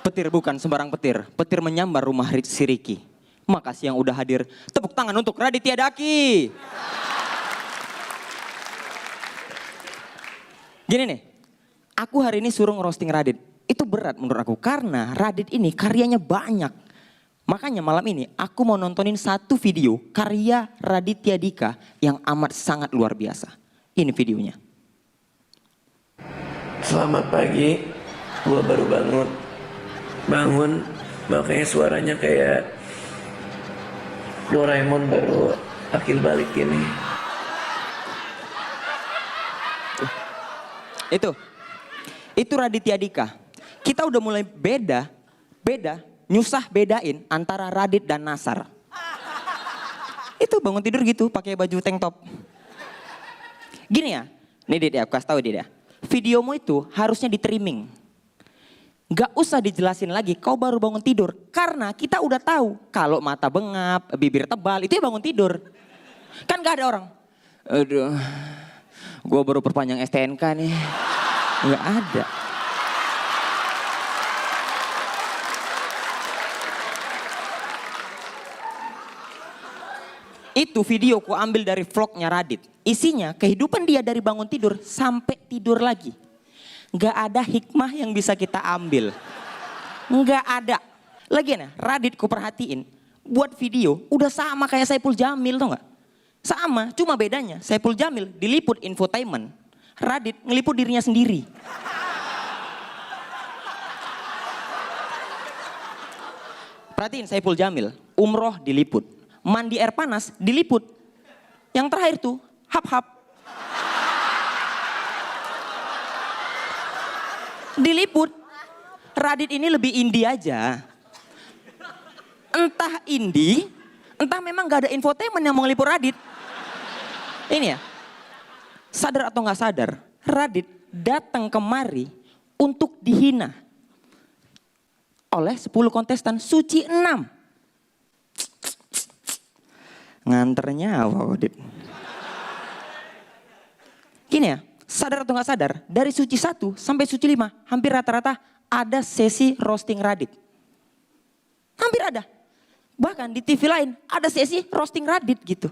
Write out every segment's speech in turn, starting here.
Petir bukan sembarang petir. Petir menyambar rumah si Ricky. Makasih yang udah hadir. Tepuk tangan untuk Raditya Daki. Gini nih, aku hari ini suruh ngerosting Radit. Itu berat menurut aku karena Radit ini karyanya banyak. Makanya malam ini aku mau nontonin satu video karya Raditya Dika yang amat sangat luar biasa. Ini videonya. Selamat pagi, gua baru bangun, makanya suaranya kayak Doraemon baru akil balik ini. Itu Raditya Dika. Kita udah mulai beda, nyusah bedain antara Radit dan Nasar. Itu bangun tidur gitu, pakai baju tank top. Gini ya, nih Dit ya, aku kasih tahu Dit ya. Videomu itu harusnya di trimming. Gak usah dijelasin lagi, kau baru bangun tidur. Karena kita udah tahu kalau mata bengap, bibir tebal, itu ya bangun tidur. Kan gak ada orang. Aduh, gue baru perpanjang STNK nih. Gak ada. Itu video ku ambil dari vlognya Radit. Isinya kehidupan dia dari bangun tidur sampai tidur lagi. Gak ada hikmah yang bisa kita ambil. Gak ada. Lagian ya, Radit ku perhatiin. Buat video udah sama kayak Saipul Jamil tau gak? Sama, cuma bedanya Saipul Jamil diliput infotainment. Radit ngeliput dirinya sendiri. Perhatiin Saipul Jamil, umroh diliput. Mandi air panas diliput. Yang terakhir tuh, hap-hap. Diliput. Radit ini lebih indie aja. Entah indie, entah memang gak ada infotainment yang mau ngeliput Radit. Ini ya, sadar atau gak sadar, Radit datang kemari untuk dihina oleh 10 kontestan, Suci 6. Nganternya apa Dit? Gini ya, sadar atau gak sadar, dari Suci 1 sampai Suci 5, hampir rata-rata ada sesi roasting Radit. Hampir ada. Bahkan di TV lain ada sesi roasting Radit gitu.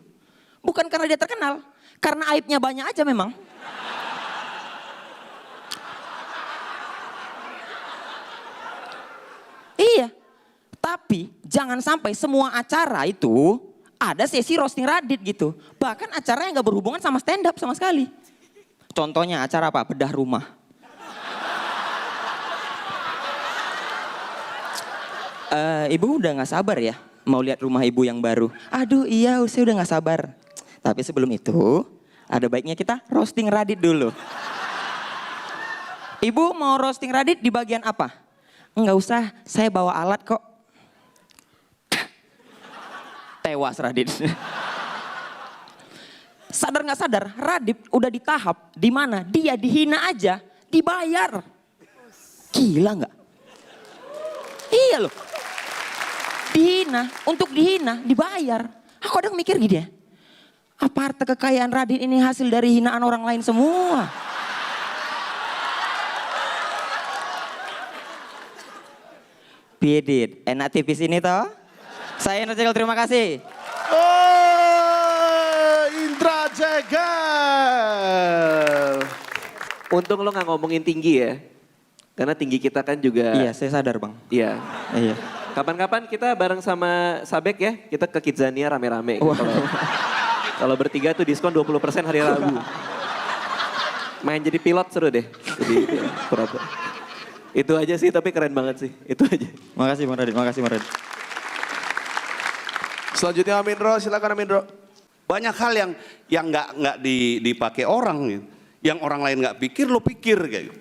Bukan karena dia terkenal, karena aibnya banyak aja memang. Iya, tapi jangan sampai semua acara itu ada sesi roasting Radit gitu. Bahkan acaranya gak berhubungan sama stand up sama sekali. Contohnya acara apa? Bedah rumah. Ibu udah gak sabar ya mau lihat rumah ibu yang baru. Aduh iya saya udah gak sabar. Tapi sebelum itu ada baiknya kita roasting Radit dulu. Ibu mau roasting Radit di bagian apa? Enggak usah, saya bawa alat kok. Tewas Radit. Sadar gak sadar, Radit udah di tahap di mana dia dihina aja dibayar. Gila gak? Iya loh. Dihina, untuk dihina dibayar. Aku kadang mikir gini ya. Apa harta kekayaan Radit ini hasil dari hinaan orang lain semua? Piedit, enak tipis ini toh? Saya Indra Jegal, terima kasih. Oh, Indra Jegal. Untung lo gak ngomongin tinggi ya. Karena tinggi kita kan juga. Iya, saya sadar bang. Iya. Iya. Kapan-kapan kita bareng sama Sabek ya, kita ke Kidzania rame-rame. Wow. Kalau bertiga tuh diskon 20% hari Rabu. Main jadi pilot seru deh. Jadi ya, pura-pura. Itu aja sih, tapi keren banget sih. Itu aja. Makasih Bang Radit, makasih Bang Radit. Selanjutnya Amindro, silakan Amindro. Banyak hal yang nggak dipakai orang, gitu. Yang orang lain nggak pikir, lo pikir kayak gitu.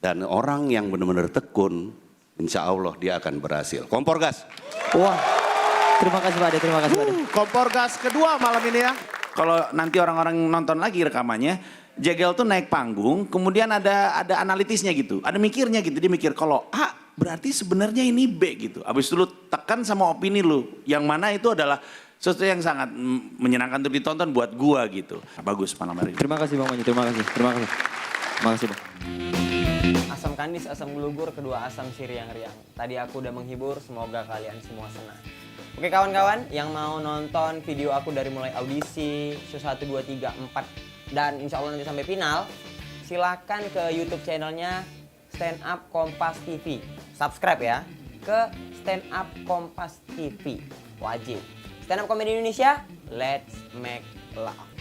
Dan orang yang benar-benar tekun, insya Allah dia akan berhasil. Kompor gas. Wah, terima kasih Pak Ade, terima kasih Pak Ade. Kompor gas kedua malam ini ya. Kalau nanti orang-orang nonton lagi rekamannya, Jegal tuh naik panggung, kemudian ada analitisnya gitu, ada mikirnya gitu. Dia mikir kalau A berarti sebenarnya ini B gitu. Abis itu lu tekan sama opini lu, yang mana itu adalah sesuatu yang sangat menyenangkan untuk ditonton buat gua gitu. Bagus malam hari ini. Terima kasih Bang Manji, terima kasih, terima kasih. Terima kasih Bang. Asal asam kandis, asam gelugur, kedua asam siriang-riang. Tadi aku udah menghibur, semoga kalian semua senang. Oke kawan-kawan, yang mau nonton video aku dari mulai audisi, show 1, 2, 3, 4, dan insya Allah nanti sampai final, silahkan ke YouTube channelnya Stand Up Kompas TV. Subscribe ya, ke Stand Up Kompas TV. Wajib. Stand Up Comedy Indonesia, let's make love.